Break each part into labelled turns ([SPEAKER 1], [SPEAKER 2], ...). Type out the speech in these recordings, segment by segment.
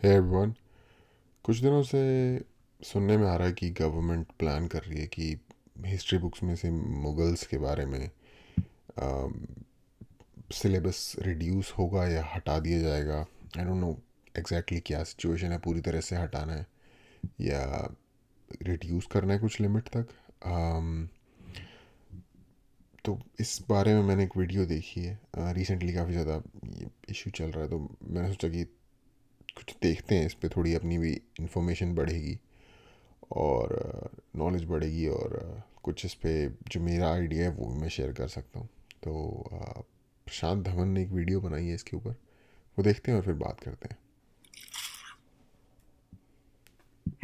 [SPEAKER 1] Hey everyone. कुछ दिनों से सुनने में आ रहा है कि गवर्नमेंट प्लान कर रही है कि हिस्ट्री बुक्स में से मुगल्स के बारे में सिलेबस रिड्यूस होगा या हटा दिया जाएगा। आई डोंट नो एग्जैक्टली क्या सिचुएशन है, पूरी तरह से हटाना है या रिड्यूस करना है कुछ लिमिट तक। तो इस बारे में मैंने एक वीडियो देखी है रिसेंटली, काफ़ी ज़्यादा ये इशू चल रहा है, तो मैंने सोचा कि कुछ देखते हैं इस पे, थोड़ी अपनी भी इंफॉर्मेशन बढ़ेगी और नॉलेज बढ़ेगी और कुछ इस पे जो मेरा आइडिया है वो भी मैं शेयर कर सकता हूँ। तो प्रशांत धवन ने एक वीडियो बनाई है इसके ऊपर, वो देखते हैं और फिर बात करते हैं।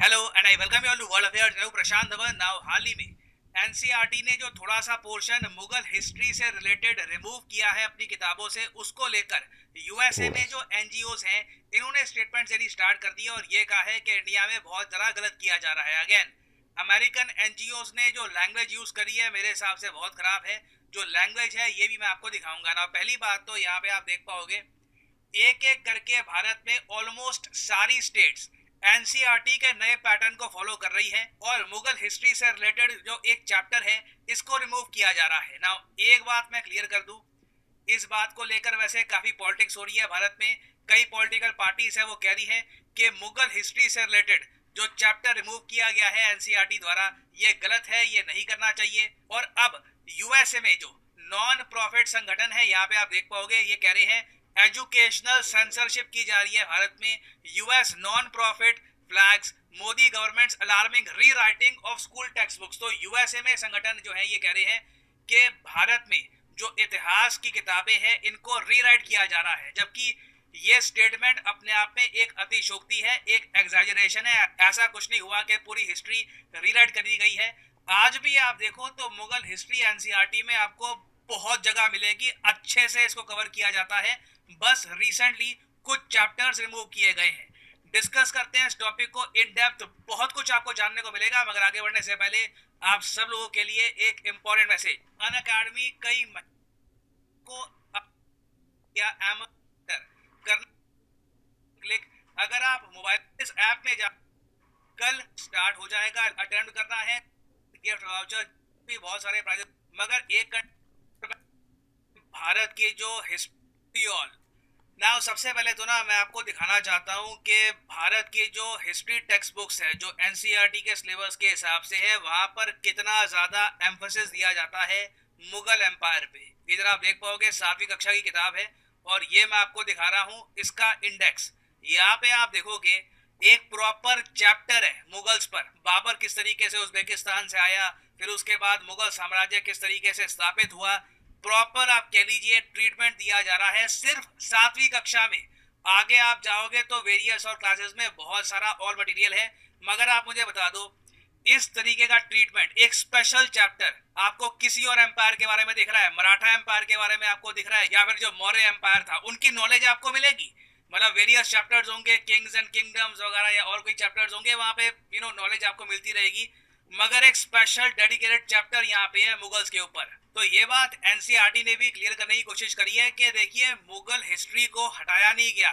[SPEAKER 2] Hello and I welcome you all to world affairs. मैं हूं प्रशांत धवन। नाउ हाल ही में एनसीईआरटी ने जो थोड़ा सा पोर्शन मुगल हिस्ट्री से रिलेटेड रिमूव किया है अपनी किताबों से, उसको लेकर यूएसए
[SPEAKER 1] थोड़ा
[SPEAKER 2] में जो एनजीओज हैं इन्होंने स्टेटमेंट देनी स्टार्ट कर दिया और ये कहा है कि इंडिया में बहुत ज़्यादा गलत किया जा रहा है। अगेन अमेरिकन एनजीओज ने जो लैंग्वेज यूज करी है मेरे हिसाब से बहुत खराब है। जो लैंग्वेज है ये भी मैं आपको दिखाऊंगा ना। पहली बात तो यहाँ पे आप देख पाओगे एक एक करके भारत में ऑलमोस्ट सारी स्टेट्स एनसीईआरटी के नए पैटर्न को फॉलो कर रही है और मुगल हिस्ट्री से रिलेटेड जो एक चैप्टर है इसको रिमूव किया जा रहा है। ना एक बात मैं क्लियर कर दूं, इस बात को लेकर वैसे काफी पॉलिटिक्स हो रही है भारत में। कई पॉलिटिकल पार्टीज है वो कह रही है कि मुगल हिस्ट्री से रिलेटेड जो चैप्टर रिमूव किया गया है एनसीईआरटी द्वारा ये गलत है, ये नहीं करना चाहिए। और अब यूएसए में जो नॉन प्रॉफिट संगठन है यहाँ पे आप देख पाओगे ये कह रहे हैं एजुकेशनल सेंसरशिप की जा रही है भारत में। US non profit flags Modi government's alarming rewriting of school text books. तो यूएसए में संगठन जो है ये कह रहे हैं कि भारत में जो इतिहास की किताबें हैं इनको रीराइट किया जा रहा है, जबकि ये स्टेटमेंट अपने आप में एक अतिशोक्ति है, एक एग्जैजरेशन है। ऐसा कुछ नहीं हुआ कि पूरी हिस्ट्री रीराइट कर दी गई है। आज भी आप देखो तो मुगल हिस्ट्री एनसीईआरटी में आपको बहुत जगह मिलेगी, अच्छे से इसको कवर किया जाता है। बस रिसेंटली कुछ चैप्टर्स रिमूव किए गए हैं। डिस्कस करते हैं इस टॉपिक को इन डेप्थ, बहुत कुछ आपको जानने को मिलेगा। मगर आगे बढ़ने से पहले आप सब लोगों के लिए एक इंपॉर्टेंट मैसेज। अन अकेडमी कई को या करना क्लिक। अगर आप मोबाइल इस ऐप में जा कल स्टार्ट हो जाएगा, अटेम्प्ट करना है गिफ्ट वाउचर भी बहुत सारे प्राइजेस। मगर एक भारत की जो हिस्ट्री ऑल नाउ सबसे पहले तो ना मैं आपको दिखाना चाहता हूँ कि भारत की जो हिस्ट्री टेक्स्ट बुक्स है जो एनसीईआरटी के सिलेबस के हिसाब से है वहां पर कितना ज्यादा एम्फोसिस दिया जाता है मुगल एम्पायर पे। इधर आप देख पाओगे 7वीं कक्षा की किताब है और ये मैं आपको दिखा रहा हूँ इसका इंडेक्स। यहाँ पे आप देखोगे एक प्रॉपर चैप्टर है मुगल्स पर, बाबर किस तरीके से उज्बेकिस्तान से आया, फिर उसके बाद मुगल साम्राज्य किस तरीके से स्थापित हुआ। प्रॉपर आप कह लीजिए ट्रीटमेंट दिया जा रहा है सिर्फ 7वीं कक्षा में। आगे आप जाओगे तो वेरियस और क्लासेस में बहुत सारा और मटेरियल है। मगर आप मुझे बता दो इस तरीके का ट्रीटमेंट, एक स्पेशल चैप्टर आपको किसी और एम्पायर के बारे में दिख रहा है, मराठा एम्पायर के बारे में आपको दिख रहा है या फिर जो मौर्य एम्पायर था उनकी नॉलेज आपको मिलेगी। मतलब वेरियस चैप्टर्स होंगे, किंग्स एंड किंगडम्स वगैरह या और कोई चैप्टर्स होंगे वहां पे नॉलेज आपको मिलती रहेगी। मगर एक स्पेशल डेडिकेटेड चैप्टर यहाँ पे है मुगल्स के ऊपर। तो ये बात एनसीईआरटी ने भी क्लियर करने की कोशिश करी है कि देखिए मुगल हिस्ट्री को हटाया नहीं गया,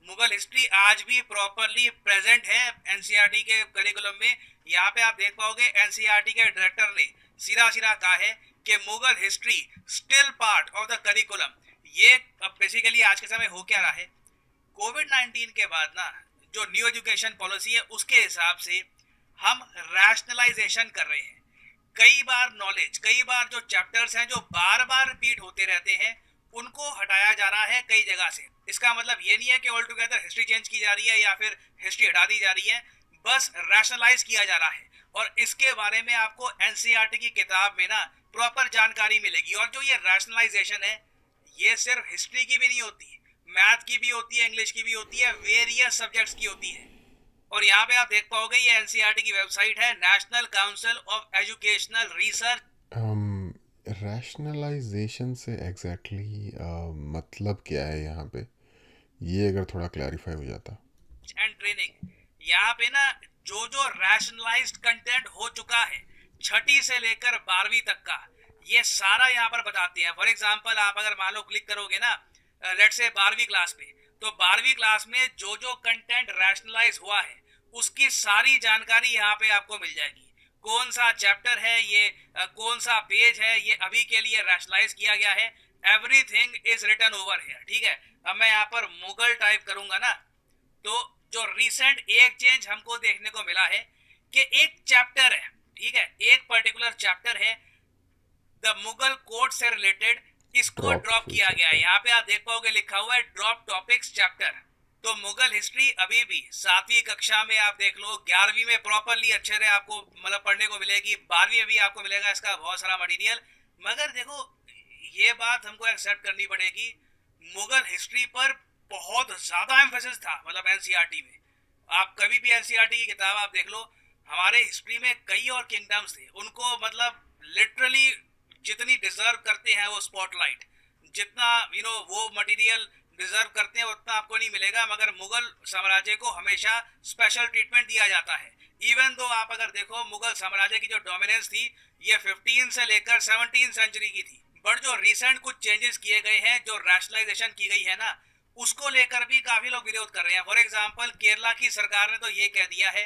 [SPEAKER 2] मुगल हिस्ट्री आज भी प्रॉपरली प्रेजेंट है एनसीईआरटी के करिकुलम में। यहाँ पे आप देख पाओगे एनसीईआरटी के डायरेक्टर ने सीधा सीधा कहा है कि Mughal history still part of the curriculum. ये अब बेसिकली आज के समय हो क्या रहा है, कोविड-19 के बाद ना जो न्यू एजुकेशन पॉलिसी है उसके हिसाब से हम रैशनलाइजेशन कर रहे हैं। कई बार नॉलेज, कई बार जो चैप्टर्स हैं जो बार बार रिपीट होते रहते हैं उनको हटाया जा रहा है कई जगह से। इसका मतलब ये नहीं है कि ऑल टुगेदर हिस्ट्री चेंज की जा रही है या फिर हिस्ट्री हटा दी जा रही है, बस रैशनलाइज किया जा रहा है। और इसके बारे में आपको एनसीईआरटी की किताब में ना प्रॉपर जानकारी मिलेगी। और जो ये रैशनलाइजेशन है ये सिर्फ हिस्ट्री की भी नहीं होती, मैथ की भी होती है, इंग्लिश की भी होती है, वेरियस सब्जेक्ट्स की होती है। और यहाँ पे आप देख पाओगे ये एनसीईआरटी की वेबसाइट है, national council of educational research.
[SPEAKER 1] Rationalisation से एग्जैक्टली मतलब क्या है यहाँ पे, ये अगर थोड़ा क्लैरिफाई हो जाता।
[SPEAKER 2] एंड ट्रेनिंग यहाँ पे ना जो जो रैशनलाइज्ड कंटेंट हो चुका है छठी से लेकर 12वीं तक का ये सारा यहाँ पर बताते हैं। फॉर एग्जांपल आप अगर मान लो क्लिक करोगे ना लेट्स से 12वीं क्लास पे, तो 12वीं क्लास में जो जो कंटेंट रैशनलाइज हुआ है उसकी सारी जानकारी यहाँ पे आपको मिल जाएगी। कौन सा चैप्टर है ये, कौन सा पेज है ये अभी के लिए रैशनलाइज किया गया है। Everything is written over here, ठीक है। अब मैं यहाँ पर मुगल टाइप करूंगा ना, तो जो रिसेंट एक चेंज हमको देखने को मिला है कि एक चैप्टर है, ठीक है, एक पर्टिकुलर चैप्टर है द मुगल कोड से रिलेटेड, इसको
[SPEAKER 1] ड्रॉप्ड
[SPEAKER 2] ड्रॉप
[SPEAKER 1] फुल
[SPEAKER 2] किया गया है।
[SPEAKER 1] चैप्टर।
[SPEAKER 2] यहाँ पे आप देख पाओगे लिखा हुआ है ड्रॉप टॉपिक्स चैप्टर। तो मुगल हिस्ट्री अभी भी 7वीं कक्षा में आप देख लो, 11वीं में प्रॉपरली अच्छे से आपको मतलब पढ़ने को मिलेगी, 12वीं में भी आपको मिलेगा इसका बहुत सारा मटेरियल। मगर देखो ये बात हमको एक्सेप्ट करनी पड़ेगी, मुगल हिस्ट्री पर बहुत ज्यादा एम्फेसिस था, मतलब एनसीईआरटी में। आप कभी भी एनसीईआरटी की किताब आप देख लो, हमारे हिस्ट्री में कई और किंगडम्स थे, उनको मतलब लिटरली जितनी डिजर्व करते हैं वो स्पॉटलाइट, जितना वो मटेरियल डिजर्व करते हैं उतना आपको नहीं मिलेगा, मगर मुगल साम्राज्य को हमेशा स्पेशल ट्रीटमेंट दिया जाता है। इवन दो आप अगर देखो मुगल साम्राज्य की जो डोमिनेंस थी ये 15 से लेकर 17 सेंचुरी की थी, बट जो रिसेंट कुछ चेंजेस किए गए हैं, जो रैशनलाइजेशन की गई है ना, उसको लेकर भी काफी लोग विरोध कर रहे हैं। फॉर एग्जाम्पल केरला की सरकार ने तो ये कह दिया है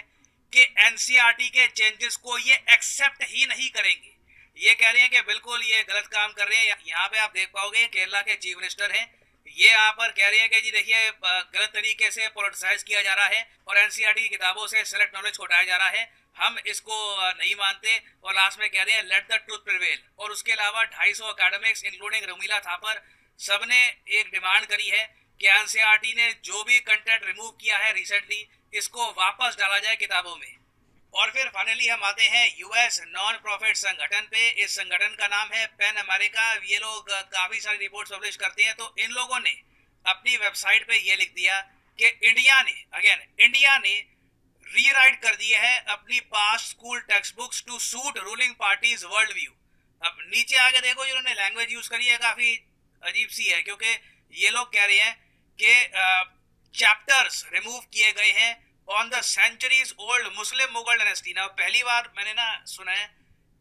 [SPEAKER 2] कि एनसीईआरटी के चेंजेस को ये एक्सेप्ट ही नहीं करेंगे। ये कह रहे हैं कि बिल्कुल ये गलत काम कर रहे हैं। यहाँ पे आप देख पाओगे केरला के चीफ मिनिस्टर हैं, ये यहाँ पर कह रहे हैं कि जी देखिए गलत तरीके से पॉलिटिसाइज किया जा रहा है और एनसीईआरटी की किताबों से सेलेक्ट नॉलेज को हटाया जा रहा है, हम इसको नहीं मानते। और लास्ट में कह रहे हैं लेट द ट्रूथ प्रिवेल। और उसके अलावा 250 अकेडमिक्स इंक्लूडिंग रमीला थापर सबने एक डिमांड करी है कि एनसीईआरटी ने जो भी कंटेंट रिमूव किया है रिसेंटली, इसको वापस डाला जाए किताबों में। और फिर फाइनली हम आते हैं यूएस नॉन प्रॉफिट संगठन पे। इस संगठन का नाम है पैन अमेरिका। ये लोग काफी सारी रिपोर्ट्स पब्लिश करते हैं। तो इन लोगों ने अपनी वेबसाइट पे ये लिख दिया कि इंडिया ने रीराइट कर दिया है अपनी past school text books to suit ruling parties world view. अब नीचे आगे देखो जिन्होंने लैंग्वेज यूज करी है काफी अजीब सी है, क्योंकि ये लोग कह रहे हैं कि चैप्टर्स रिमूव किए गए हैं on the centuries old Muslim Mughal dynasty. ना पहली बार मैंने ना सुना है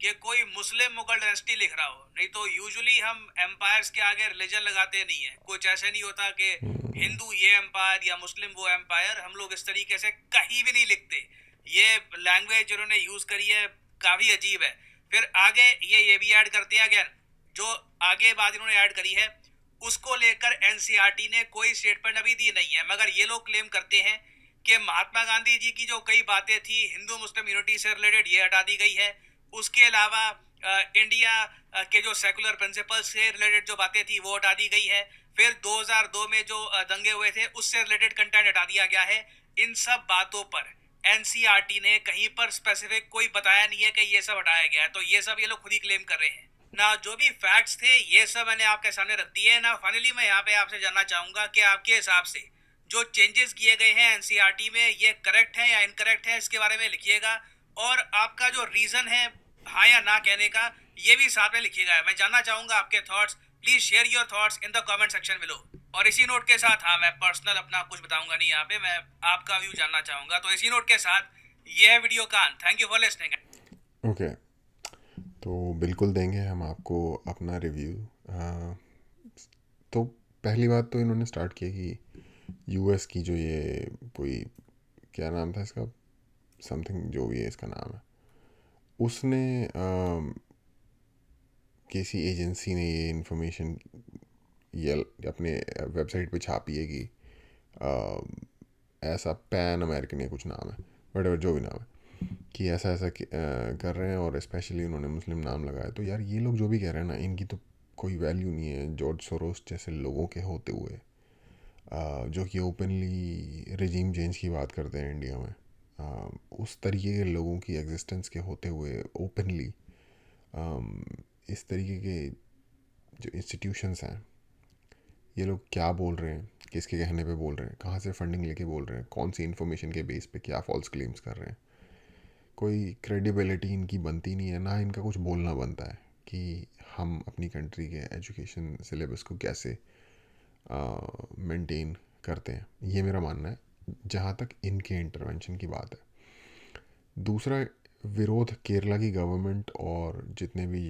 [SPEAKER 2] कि कोई मुस्लिम मुगल डायनेस्टी लिख रहा हो, नहीं तो यूजुअली हम एम्पायर्स के आगे रिलीजन लगाते नहीं है। कुछ ऐसे नहीं होता कि हिंदू ये एम्पायर या मुस्लिम वो एम्पायर, हम लोग इस तरीके से कहीं भी नहीं लिखते। ये लैंग्वेज जिन्होंने यूज करी है काफी अजीब है। फिर आगे ये भी ऐड करते हैं, अगेन जो आगे बात इन्होंने ऐड करी है उसको लेकर एनसीईआरटी ने कोई स्टेटमेंट अभी दी नहीं है, मगर ये लोग क्लेम करते हैं कि महात्मा गांधी जी की जो कई बातें थी हिंदू मुस्लिम यूनिटी से रिलेटेड ये हटा दी गई है। उसके अलावा इंडिया के जो सेकुलर प्रिंसिपल्स से रिलेटेड जो बातें थी वो हटा दी गई है। फिर 2002 में जो दंगे हुए थे उससे रिलेटेड कंटेंट हटा दिया गया है। इन सब बातों पर एनसीईआरटी ने कहीं पर स्पेसिफिक कोई बताया नहीं है कि ये सब हटाया गया है, तो ये सब ये लोग खुद ही क्लेम कर रहे हैं ना। जो भी फैक्ट्स थे ये सब मैंने आपके सामने रख दिए ना। फाइनली मैं यहाँ पे आपसे जानना चाहूंगा कि आपके हिसाब से जो चेंजेस किए गए हैं एनसीईआरटी में ये करेक्ट है या इनकरेक्ट है, इसके बारे में लिखिएगा। और आपका जो रीजन है हाँ या ना कहने का ये भी साथ में लिखिएगा। मैं जानना चाहूंगा आपके thoughts. Please share your thoughts in the comment section below. और इसी नोट के साथ, हाँ मैं पर्सनल अपना कुछ बताऊंगा नहीं यहाँ पे, मैं आपका व्यू जानना चाहूंगा। तो इसी नोट के साथ ये है वीडियो का अंत। Thank you for listening.
[SPEAKER 1] Okay, तो बिल्कुल देंगे हम आपको अपना रिव्यू। तो पहली बात तो इन्होंने स्टार्ट किया कि यूएस की जो ये कोई क्या नाम था इसका, समथिंग जो भी है इसका नाम है, उसने किसी एजेंसी ने ये इन्फॉर्मेशन ये अपने वेबसाइट पे छापी है कि ऐसा पैन अमेरिकन या कुछ नाम है, वट जो भी नाम है, कि ऐसा ऐसा कर रहे हैं और स्पेशली उन्होंने मुस्लिम नाम लगाया। तो यार ये लोग जो भी कह रहे हैं ना, इनकी तो कोई वैल्यू नहीं है जॉर्ज सोरोस जैसे लोगों के होते हुए, जो कि ओपनली रिजीम चेंज की बात करते हैं इंडिया में। उस तरीके के लोगों की एग्जिस्टेंस के होते हुए ओपनली इस तरीके के जो इंस्टीट्यूशंस हैं, ये लोग क्या बोल रहे हैं, किसके कहने पे बोल रहे हैं, कहाँ से फंडिंग लेके बोल रहे हैं, कौन सी इन्फॉर्मेशन के बेस पे क्या फॉल्स क्लेम्स कर रहे हैं, कोई क्रेडिबिलिटी इनकी बनती नहीं है, ना इनका कुछ बोलना बनता है कि हम अपनी कंट्री के एजुकेशन सिलेबस को कैसे मेंटेन करते हैं। ये मेरा मानना है जहाँ तक इनके इंटरवेंशन की बात है। दूसरा विरोध केरला की गवर्नमेंट और जितने भी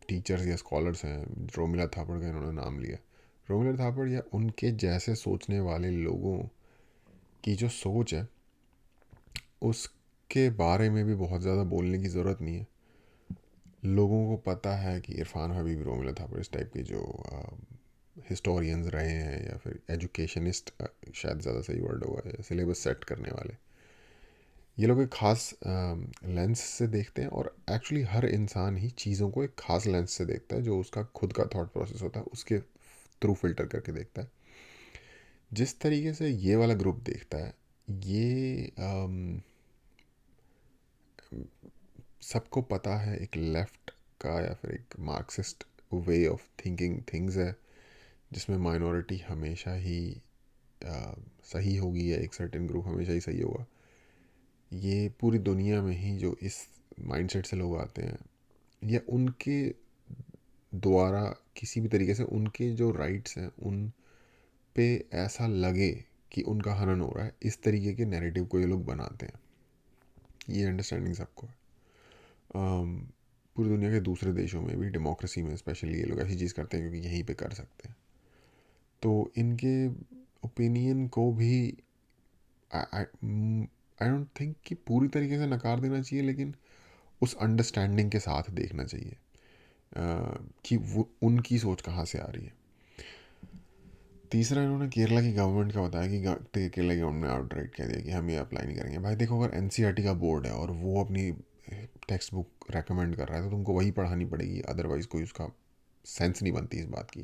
[SPEAKER 1] टीचर्स या स्कॉलर्स हैं, रोमिला थापड़ का इन्होंने नाम लिया, रोमिला थापड़ या उनके जैसे सोचने वाले लोगों की जो सोच है उसके बारे में भी बहुत ज़्यादा बोलने की ज़रूरत नहीं है। लोगों को पता है कि इरफान हबीब, रोमिला थापड़ इस टाइप के जो हिस्टोरियंस रहे हैं या फिर एजुकेशनिस्ट, शायद ज़्यादा सही वर्ड होगा, या सिलेबस सेट करने वाले, ये लोग एक ख़ास लेंस से देखते हैं। और एक्चुअली हर इंसान ही चीज़ों को एक ख़ास लेंस से देखता है, जो उसका खुद का थॉट प्रोसेस होता है उसके थ्रू फिल्टर करके देखता है। जिस तरीके से ये वाला ग्रुप देखता है, ये सबको पता है एक लेफ़्ट का या फिर एक Marxist way of thinking things है, जिसमें माइनॉरिटी हमेशा ही सही होगी या एक सर्टेन ग्रुप हमेशा ही सही होगा। ये पूरी दुनिया में ही जो इस माइंडसेट से लोग आते हैं, या उनके द्वारा किसी भी तरीके से उनके जो राइट्स हैं उन पे ऐसा लगे कि उनका हनन हो रहा है, इस तरीके के नैरेटिव को ये लोग बनाते हैं। ये अंडरस्टैंडिंग सबको है। पूरी दुनिया के दूसरे देशों में भी, डेमोक्रेसी में स्पेशली, ये लोग ऐसी चीज़ करते हैं क्योंकि यहीं पे कर सकते हैं। तो इनके ओपिनियन को भी आई डोंट थिंक कि पूरी तरीके से नकार देना चाहिए, लेकिन उस अंडरस्टैंडिंग के साथ देखना चाहिए कि वो उनकी सोच कहाँ से आ रही है। तीसरा, इन्होंने केरला की गवर्नमेंट का बताया कि केरला की गवर्नमेंट ने आउटराइट कह दिया कि हम ये अप्लाई नहीं करेंगे। भाई देखो, अगर एनसीईआरटी का बोर्ड है और वो अपनी टेक्स्ट बुक रेकमेंड कर रहा है तो तुमको वही पढ़ानी पड़ेगी, अदरवाइज़ कोई उसका सेंस नहीं बनती इस बात की।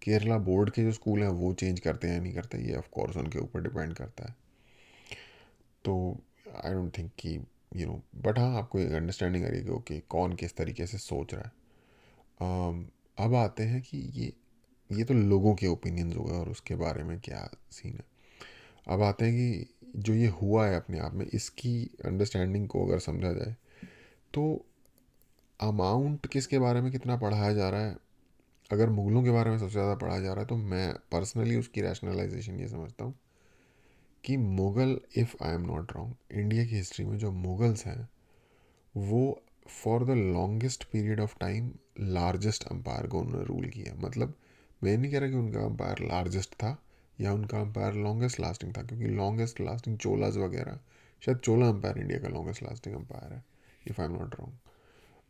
[SPEAKER 1] केरला बोर्ड के जो स्कूल हैं वो चेंज करते हैं या नहीं करते, ये ऑफ कोर्स उनके ऊपर डिपेंड करता है। तो आई डोंट थिंक कि बट हाँ, आपको एक अंडरस्टैंडिंग आ रही है कि ओके, कौन किस तरीके से सोच रहा है। अब आते हैं कि ये तो लोगों के ओपिनियंस हो गए और उसके बारे में क्या सीन है। अब आते हैं कि जो ये हुआ है अपने आप में, इसकी अंडरस्टैंडिंग को अगर समझा जाए तो अमाउंट किसके बारे में कितना पढ़ाया जा रहा है। अगर मुग़लों के बारे में सबसे ज़्यादा पढ़ाया जा रहा है तो मैं पर्सनली उसकी रैशनलाइजेशन ये समझता हूँ कि Mughal, if I am not wrong, India की हिस्ट्री में जो मुग़ल्स हैं वो for the longest period of time largest empire को उन्होंने रूल किया। मतलब मैं नहीं कह रहा कि उनका अम्पायर लार्जेस्ट था या उनका अम्पायर लॉन्गेस्ट लास्टिंग था, क्योंकि लॉन्गेस्ट लास्टिंग चोलाज वगैरह, शायद चोला अम्पायर इंडिया का लॉन्गेस्ट लास्टिंग अम्पायर है, if I am not wrong.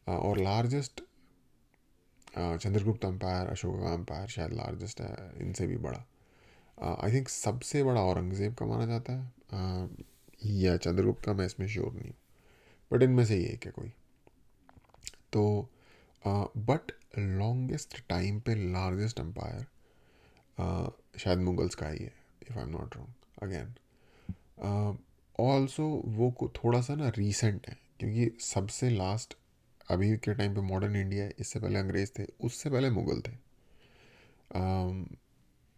[SPEAKER 1] और largest Chandragupta empire, Ashoka empire शायद लार्जेस्ट है, इनसे भी बड़ा। आई थिंक सबसे बड़ा औरंगज़ेब का माना जाता है, या चंद्रगुप्त का, मैं इसमें श्योर नहीं हूँ, बट इनमें से ही एक है कोई। तो बट लॉन्गेस्ट टाइम पे लार्जेस्ट एम्पायर शायद मुगल्स का ही है, if I am not wrong again. Also वो थोड़ा सा ना रीसेंट है, क्योंकि सबसे लास्ट अभी के टाइम पे मॉडर्न इंडिया है, इससे पहले अंग्रेज़ थे, उससे पहले मुग़ल थे।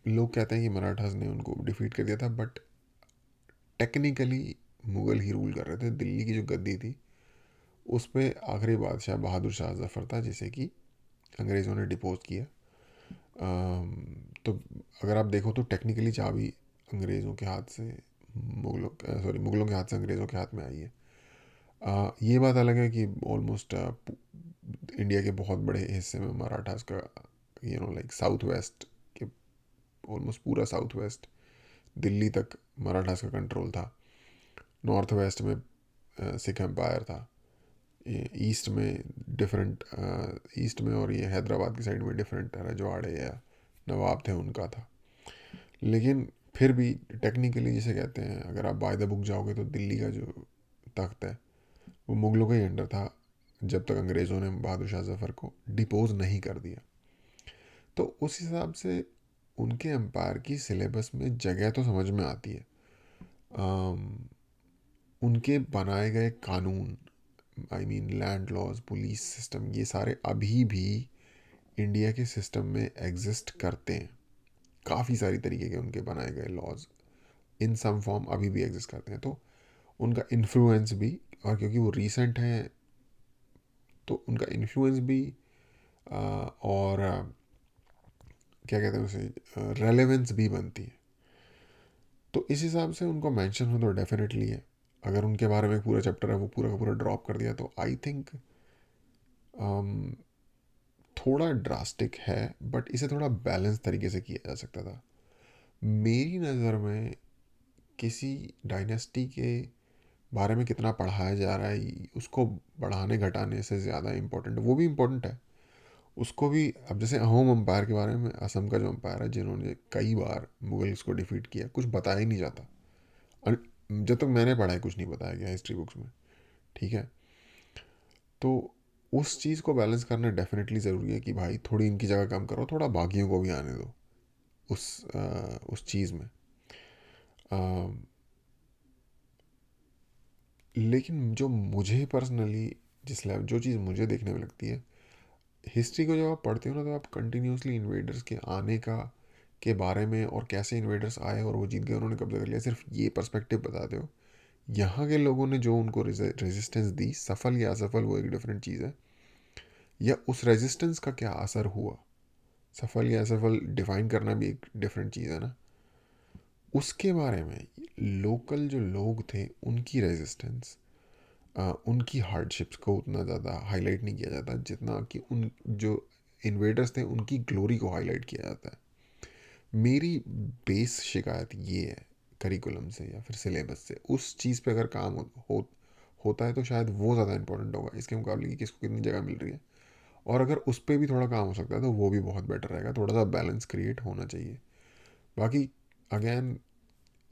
[SPEAKER 1] लोग कहते हैं कि मराठास ने उनको डिफीट कर दिया था, but technically Mughal he rule कर रहे थे। दिल्ली की जो गद्दी थी उस पर आखिरी बादशाह बहादुर शाह जफ़र था, जिसे कि अंग्रेज़ों ने डिपोज किया। तो अगर आप देखो तो टेक्निकली चाबी अंग्रेज़ों के हाथ से मुग़लों के हाथ से अंग्रेज़ों के हाथ में आई है। ये बात अलग है कि ऑलमोस्ट इंडिया के बहुत बड़े हिस्से में मराठास का, लाइक साउथ वेस्ट के, ऑलमोस्ट पूरा साउथ वेस्ट दिल्ली तक मराठास का कंट्रोल था। नॉर्थ वेस्ट में सिख एम्पायर था, ईस्ट में डिफरेंट, ईस्ट में और ये हैदराबाद की साइड में डिफरेंट रजवाड़े या नवाब थे, उनका था। लेकिन फिर भी टेक्निकली जिसे कहते हैं, अगर आप बाय द बुक जाओगे तो दिल्ली का जो तख्त है वो मुग़लों का ही अंडर था, जब तक अंग्रेज़ों ने बहादुर शाह जफ़र को डिपोज नहीं कर दिया। तो उस हिसाब से उनके एम्पायर की सिलेबस में जगह तो समझ में आती है। उनके बनाए गए कानून, I mean land laws, police system, ये सारे अभी भी इंडिया के सिस्टम में एग्जिस्ट करते हैं। काफ़ी सारी तरीके के उनके बनाए गए लॉज इन सम फॉर्म अभी भी एग्जिस्ट करते हैं। तो उनका इन्फ्लुएंस भी, और क्योंकि वो रीसेंट हैं तो उनका इन्फ्लुएंस भी, और क्या कहते हैं उसे, रेलेवेंस भी बनती है। तो इस हिसाब से उनको मेंशन हो तो डेफिनेटली है। अगर उनके बारे में एक पूरा चैप्टर है वो पूरा का पूरा ड्रॉप कर दिया तो आई थिंक थोड़ा ड्रास्टिक है, बट इसे थोड़ा बैलेंस तरीके से किया जा सकता था। मेरी नज़र में किसी डायनेस्टी के बारे में कितना पढ़ाया जा रहा है उसको बढ़ाने घटाने से ज़्यादा इम्पोर्टेंट, वो भी इम्पोर्टेंट है उसको भी। अब जैसे अहोम अम्पायर के बारे में, असम का जो अम्पायर है जिन्होंने कई बार मुगल्स को डिफीट किया, कुछ बताया ही नहीं जाता। जब तक मैंने पढ़ा है कुछ नहीं बताया गया हिस्ट्री बुक्स में, ठीक है। तो उस चीज़ को बैलेंस करना डेफिनेटली ज़रूरी है कि भाई थोड़ी इनकी जगह कम करो, थोड़ा बाकियों को भी आने दो उस चीज़ में। अ, लेकिन जो मुझे पर्सनली जो चीज़ मुझे देखने में लगती है, हिस्ट्री को जब आप पढ़ते हो ना, तो आप कंटिन्यूसली इन्वेडर्स के आने का के बारे में और कैसे इन्वेडर्स आए और वो जीत गए, उन्होंने कब्जा कर लिया, सिर्फ ये पर्सपेक्टिव बताते हो। यहाँ के लोगों ने जो उनको रेजिस्टेंस दी, सफल या असफल, वो एक डिफरेंट चीज़ है। या उस रेजिस्टेंस का क्या असर हुआ, सफल या असफल डिफाइन करना भी एक डिफरेंट चीज़ है ना। उसके बारे में लोकल जो लोग थे उनकी रेजिस्टेंस, उनकी हार्डशिप्स को उतना ज़्यादा हाईलाइट नहीं किया जाता जितना कि उन जो इन्वेडर्स थे उनकी ग्लोरी को हाईलाइट किया जाता है। मेरी बेस शिकायत ये है करिकुलम से या फिर सिलेबस से, उस चीज़ पे अगर काम होता है तो शायद वो ज़्यादा इंपॉर्टेंट होगा इसके मुकाबले कि किसको कितनी जगह मिल रही है। और अगर उस पर भी थोड़ा काम हो सकता है तो वो भी बहुत बेटर रहेगा, थोड़ा सा बैलेंस क्रिएट होना चाहिए। बाकी अगेन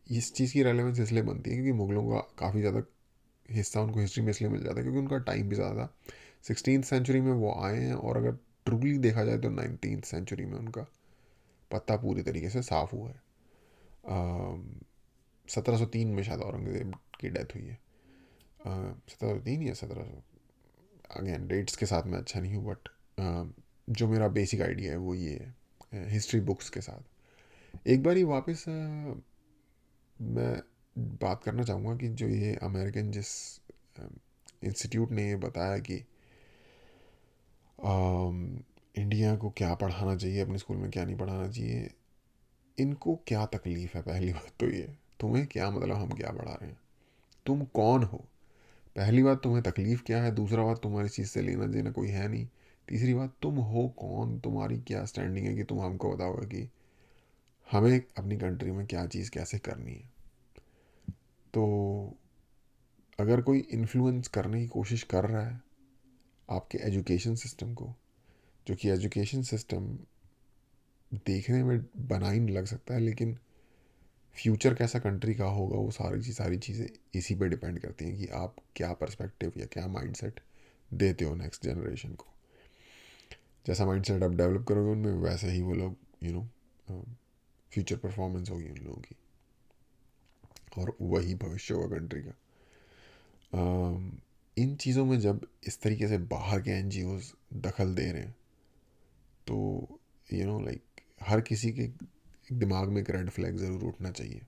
[SPEAKER 1] इस चीज़ की रेलेवेंस इसलिए बनती है क्योंकि मुगलों का काफ़ी ज़्यादा हिस्सा उनको हिस्ट्री में इसलिए मिल जाता है क्योंकि उनका टाइम भी ज़्यादा था। 16th सेंचुरी में वो आए हैं, और अगर ट्रूली देखा जाए तो 19th सेंचुरी में उनका पत्ता पूरी तरीके से साफ हुआ है। 1703 में शायद औरंगज़ेब की डेथ हुई है। 1703 या 1700, अगेन डेट्स के साथ मैं अच्छा नहीं हूँ, बट जो मेरा बेसिक आइडिया है वो ये है हिस्ट्री बुक्स के साथ। एक बार ही वापस मैं बात करना चाहूँगा कि जो ये अमेरिकन जिस इंस्टीट्यूट ने ये बताया कि इंडिया को क्या पढ़ाना चाहिए अपने स्कूल में, क्या नहीं पढ़ाना चाहिए, इनको क्या तकलीफ़ है। पहली बात तो ये, तुम्हें क्या मतलब हम क्या पढ़ा रहे हैं, तुम कौन हो। पहली बात तुम्हें तकलीफ़ क्या है, दूसरा बात तुम्हारी चीज़ से लेना देना कोई है नहीं, तीसरी बात तुम हो कौन, तुम्हारी क्या स्टैंडिंग है कि तुम हमको बताओगे कि हमें अपनी कंट्री में क्या चीज़ कैसे करनी है। तो अगर कोई इन्फ्लुएंस करने की कोशिश कर रहा है आपके एजुकेशन सिस्टम को, जो कि एजुकेशन सिस्टम देखने में बनाइन लग सकता है, लेकिन फ्यूचर कैसा कंट्री का होगा वो सारी चीज़ें इसी पे डिपेंड करती हैं कि आप क्या पर्सपेक्टिव या क्या माइंडसेट देते हो नेक्स्ट जनरेशन को। जैसा माइंडसेट आप डेवलप करोगे उनमें, वैसे ही वो लोग फ्यूचर परफॉर्मेंस होगी उन लोगों की, और वही भविष्य होगा कंट्री का। इन चीज़ों में जब इस तरीके से बाहर के एनजीओज दखल दे रहे हैं तो लाइक हर किसी के दिमाग में एक रेड फ्लैग ज़रूर उठना चाहिए।